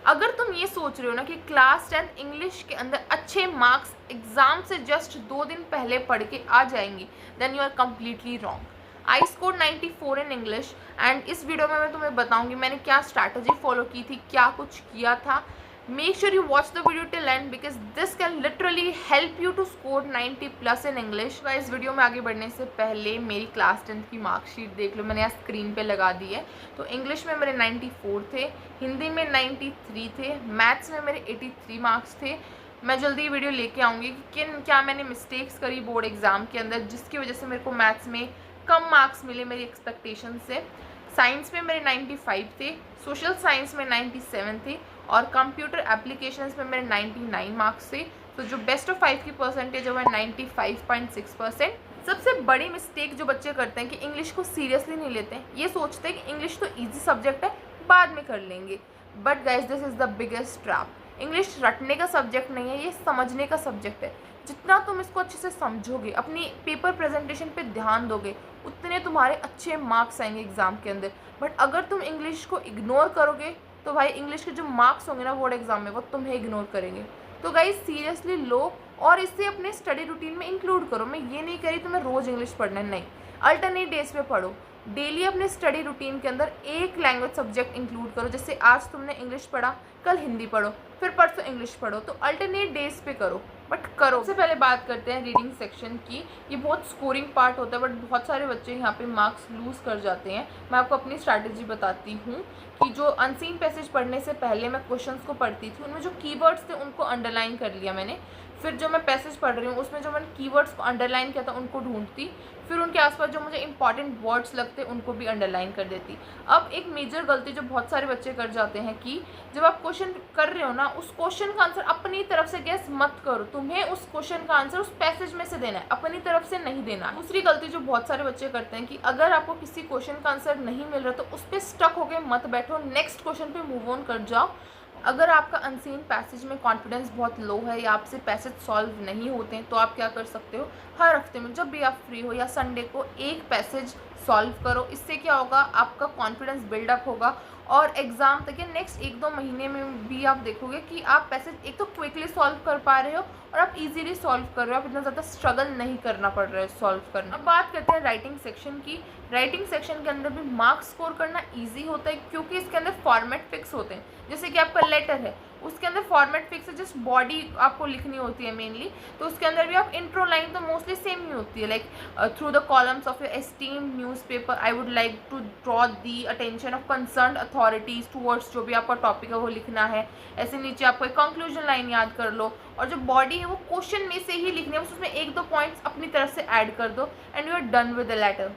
अगर तुम ये सोच रहे हो ना कि क्लास 10th इंग्लिश के अंदर अच्छे मार्क्स एग्जाम से जस्ट 2 दिन पहले पढ़ के आ जाएंगी, then you are completely wrong. I score 94 in English and इस वीडियो में मैं तुम्हें बताऊंगी मैंने क्या स्ट्रैटेजी फॉलो की थी, क्या कुछ किया था। Make sure you watch the video till end because this can literally help you to score 90+ in English. इस वीडियो में आगे बढ़ने से पहले मेरी क्लास 10th की मार्कशीट देख लो, मैंने यहाँ स्क्रीन पे लगा दी है। तो इंग्लिश में मेरे 94 थे, हिंदी में 93 थे, मैथ्स में मेरे 83 मार्क्स थे। मैं जल्दी वीडियो लेके आऊँगी कि क्या मैंने मिस्टेक्स करी बोर्ड एग्ज़ाम के अंदर जिसकी वजह से मेरे को मैथ्स में कम मार्क्स मिले मेरी एक्सपेक्टेशन से। साइंस में मेरे 95 थे, सोशल साइंस में 97 थे और कंप्यूटर एप्लीकेशंस में मेरे 99 मार्क्स थे। तो जो बेस्ट ऑफ 5 की परसेंटेज है वो 95.6%। सबसे बड़ी मिस्टेक जो बच्चे करते हैं कि इंग्लिश को सीरियसली नहीं लेते हैं, ये सोचते हैं कि इंग्लिश तो ईजी सब्जेक्ट है, बाद में कर लेंगे। But guys this is the biggest trap. English रटने का सब्जेक्ट नहीं है, ये समझने का सब्जेक्ट है। जितना तुम इसको अच्छे से समझोगे, अपनी पेपर प्रेजेंटेशन पे ध्यान दोगे, उतने तुम्हारे अच्छे मार्क्स आएंगे एग्ज़ाम के अंदर। बट अगर तुम इंग्लिश को इग्नोर करोगे तो भाई इंग्लिश के जो मार्क्स होंगे ना बोर्ड एग्जाम में वो तुम्हें इग्नोर करेंगे। तो गाइज सीरियसली लो और इसे अपने स्टडी रूटीन में इंक्लूड करो। मैं ये नहीं कह रही तुम्हें रोज़ इंग्लिश पढ़ना है, नहीं, अल्टरनेट डेज पे पढ़ो। डेली अपने स्टडी रूटीन के अंदर एक लैंग्वेज सब्जेक्ट इंक्लूड करो। जैसे आज तुमने इंग्लिश पढ़ा, कल हिंदी पढ़ो, फिर परसों इंग्लिश पढ़ो। तो अल्टरनेट डेज पे करो, बट करो। सबसे पहले बात करते हैं रीडिंग सेक्शन की। ये बहुत स्कोरिंग पार्ट होता है बट बहुत सारे बच्चे यहाँ पे मार्क्स लूज़ कर जाते हैं। मैं आपको अपनी स्ट्रैटेजी बताती हूँ कि जो अनसीन पैसेज पढ़ने से पहले मैं क्वेश्चंस को पढ़ती थी, उनमें जो कीवर्ड्स थे उनको अंडरलाइन कर लिया मैंने। फिर जो मैं पैसेज पढ़ रही हूँ उसमें जो मैंने कीवर्ड्स को अंडरलाइन किया था उनको ढूंढती, फिर उनके आसपास जो मुझे इंपॉर्टेंट वर्ड्स लगते उनको भी अंडरलाइन कर देती। अब एक मेजर गलती जो बहुत सारे बच्चे कर जाते हैं कि जब आप क्वेश्चन कर रहे हो ना, उस क्वेश्चन का आंसर अपनी तरफ से गेस मत करो। तुम्हें उस क्वेश्चन का आंसर उस पैसेज में से देना है, अपनी तरफ से नहीं देना। दूसरी गलती जो बहुत सारे बच्चे करते हैं कि अगर आपको किसी क्वेश्चन का आंसर नहीं मिल रहा तो उस पर स्टक होकर मत बैठो, नेक्स्ट क्वेश्चन पे मूव ऑन कर जाओ। अगर आपका अनसीन पैसेज में कॉन्फिडेंस बहुत लो है या आपसे पैसेज सॉल्व नहीं होते हैं तो आप क्या कर सकते हो, हर हफ्ते में जब भी आप फ्री हो या संडे को एक पैसेज सॉल्व करो। इससे क्या होगा, आपका कॉन्फिडेंस बिल्डअप होगा और एग्ज़ाम तक या नेक्स्ट 1-2 महीने में भी आप देखोगे कि आप पैसेज एक तो क्विकली सॉल्व कर पा रहे हो और आप इजीली सॉल्व कर रहे हो, आप इतना ज़्यादा स्ट्रगल नहीं करना पड़ रहा है सॉल्व करना। अब बात करते हैं राइटिंग सेक्शन की। राइटिंग सेक्शन के अंदर भी मार्क्स स्कोर करना ईजी होता है क्योंकि इसके अंदर फॉर्मेट फिक्स होते हैं। जैसे कि आपका लेटर है, उसके अंदर फॉर्मेट फिक्स है, जस्ट बॉडी आपको लिखनी होती है मेनली। तो उसके अंदर भी आप इंट्रो लाइन तो मोस्टली सेम ही होती है, like through the columns of your esteemed newspaper I would like to draw the attention of concerned authorities towards, जो भी आपका टॉपिक है वो लिखना है। ऐसे नीचे आपको एक कंक्लूजन लाइन याद कर लो और जो बॉडी है वो क्वेश्चन में से ही लिखनी है, बस उसमें 1-2 पॉइंट्स अपनी तरफ से ऐड कर दो and you are done with the letter.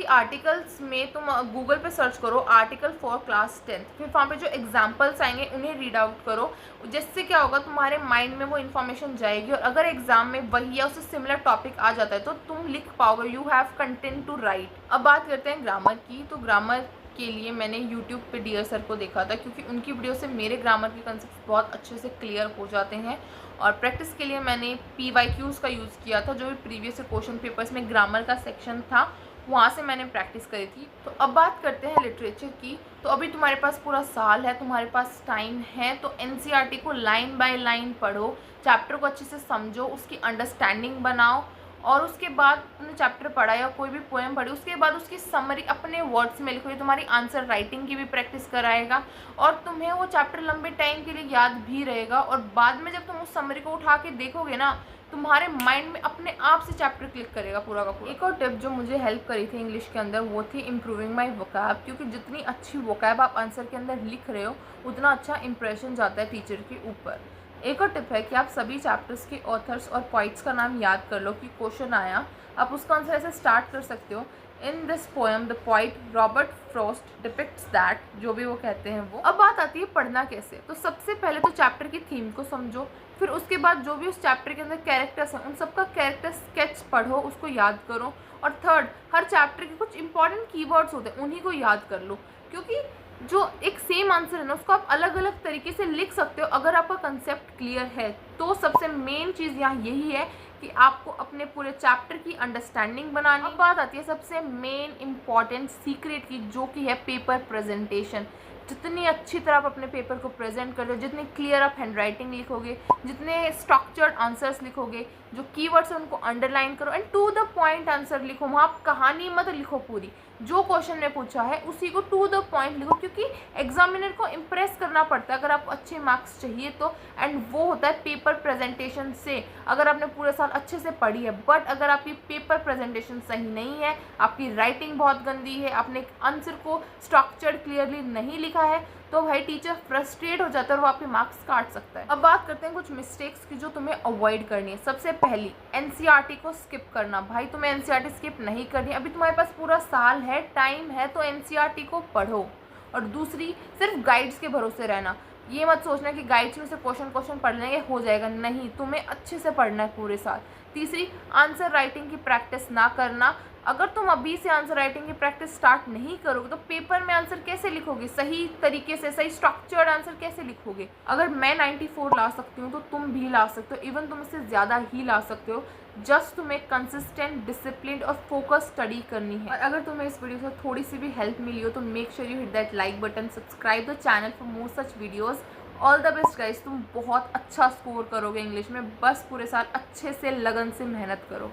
Articles में तुम गूगल पे सर्च करो आर्टिकल फॉर क्लास 10th, फिर वहाँ पे जो एग्जाम्पल्स आएंगे उन्हें रीड आउट करो। जिससे क्या होगा, तुम्हारे माइंड में वो इन्फॉर्मेशन जाएगी और अगर एग्जाम में वही या उससे सिमिलर टॉपिक आ जाता है तो तुम लिख पाओगे, you have content to write. अब बात करते हैं ग्रामर की। तो ग्रामर के लिए मैंने यूट्यूब पे डियर सर को देखा था क्योंकि उनकी वीडियो से मेरे ग्रामर के कंसेप्ट बहुत अच्छे से क्लियर हो जाते हैं। और प्रैक्टिस के लिए मैंने PYQs का यूज़ किया था, जो भी प्रीवियस क्वेश्चन पेपर्स में ग्रामर का सेक्शन था वहाँ से मैंने प्रैक्टिस करी थी। तो अब बात करते हैं लिटरेचर की। तो अभी तुम्हारे पास पूरा साल है, तुम्हारे पास टाइम है, तो NCERT को लाइन बाय लाइन पढ़ो, चैप्टर को अच्छे से समझो, उसकी अंडरस्टैंडिंग बनाओ और उसके बाद तुमने चैप्टर पढ़ा या कोई भी पोएम पढ़ी उसके बाद उसकी समरी अपने वर्ड्स में लिखो। ये तुम्हारी आंसर राइटिंग की भी प्रैक्टिस कराएगा और तुम्हें वो चैप्टर लंबे टाइम के लिए याद भी रहेगा। और बाद में जब तुम उस समरी को उठा के देखोगे ना, तुम्हारे माइंड में अपने आप से चैप्टर क्लिक करेगा पूरा का पूरा। एक और टिप जो मुझे हेल्प करी थी इंग्लिश के अंदर वो थी इम्प्रूविंग माई वोकैब, क्योंकि जितनी अच्छी वोकैब आप आंसर के अंदर लिख रहे हो उतना अच्छा इंप्रेशन जाता है टीचर के ऊपर। एक और टिप है कि आप सभी चैप्टर्स के ऑथर्स और पॉइंट्स का नाम याद कर लो कि क्वेश्चन आया, आप उसका आंसर ऐसे स्टार्ट कर सकते हो। In this poem the poet Robert Frost depicts that, जो भी वो कहते हैं वो। अब बात आती है पढ़ना कैसे। तो सबसे पहले तो चैप्टर की थीम को समझो, फिर उसके बाद जो भी उस चैप्टर के अंदर कैरेक्टर्स हैं उन सबका कैरेक्टर स्केच पढ़ो, उसको याद करो। और थर्ड, हर चैप्टर के कुछ इंपॉर्टेंट कीवर्ड्स होते हैं उन्हीं को याद कर लो, क्योंकि जो एक सेम आंसर है ना उसको आप अलग अलग तरीके से लिख सकते हो अगर आपका कंसेप्ट क्लियर है। तो सबसे मेन चीज़ यहाँ यही है कि आपको अपने पूरे चैप्टर की अंडरस्टैंडिंग बनानी। अब बात आती है सबसे मेन इम्पॉर्टेंट सीक्रेट की, जो कि है पेपर प्रेजेंटेशन। जितनी अच्छी तरह आप अपने पेपर को प्रेजेंट कर रहे हो, जितनी क्लियर आप हैंड राइटिंग लिखोगे, जितने स्ट्रक्चर्ड आंसर्स लिखोगे, जो कीवर्ड्स हैं उनको अंडरलाइन करो and to the point answer लिखो। वहाँ आप कहानी मत लिखो पूरी, जो क्वेश्चन ने पूछा है उसी को टू द पॉइंट लिखो, क्योंकि एग्जामिनर को इम्प्रेस करना पड़ता है अगर आपको अच्छे मार्क्स चाहिए तो। एंड वो होता है पेपर प्रेजेंटेशन से। अगर आपने पूरे साल अच्छे से पढ़ी है बट अगर आपकी पेपर प्रेजेंटेशन सही नहीं है, आपकी राइटिंग बहुत गंदी है, आपने आंसर को स्ट्रक्चर्ड क्लियरली नहीं लिखा है, तो भाई टीचर फ्रस्ट्रेट हो जाता है और वो आपके मार्क्स काट सकता है। अब बात करते हैं कुछ मिस्टेक्स की जो तुम्हें अवॉइड करनी है। सबसे पहली, एनसीईआरटी को स्किप करना। भाई तुम्हें एनसीईआरटी स्किप नहीं करनी, अभी तुम्हारे पास पूरा साल है, टाइम है, तो एनसीईआरटी को पढ़ो। और दूसरी, सिर्फ गाइड्स के भरोसे रहना। ये मत सोचना कि गाइड्स में से क्वेश्चन पढ़ लेंगे हो जाएगा, नहीं, तुम्हें अच्छे से पढ़ना है पूरे साल। तीसरी, आंसर राइटिंग की प्रैक्टिस ना करना। अगर तुम अभी से आंसर राइटिंग की प्रैक्टिस स्टार्ट नहीं करोगे तो पेपर में आंसर कैसे लिखोगे, सही तरीके से, सही स्ट्रक्चर्ड आंसर कैसे लिखोगे। अगर मैं 94 ला सकती हूँ तो तुम भी ला सकते हो, इवन तुम इससे ज़्यादा ही ला सकते हो। जस्ट तुम्हें कंसिस्टेंट, डिसिप्लिन और फोकस स्टडी करनी है। और अगर तुम्हें इस वीडियो से थोड़ी सी भी हेल्प मिली हो तो make sure you hit that like button, subscribe the channel for more such videos. All the best guys, तुम बहुत अच्छा स्कोर करोगे इंग्लिश में, बस पूरे साल अच्छे से लगन से मेहनत करो।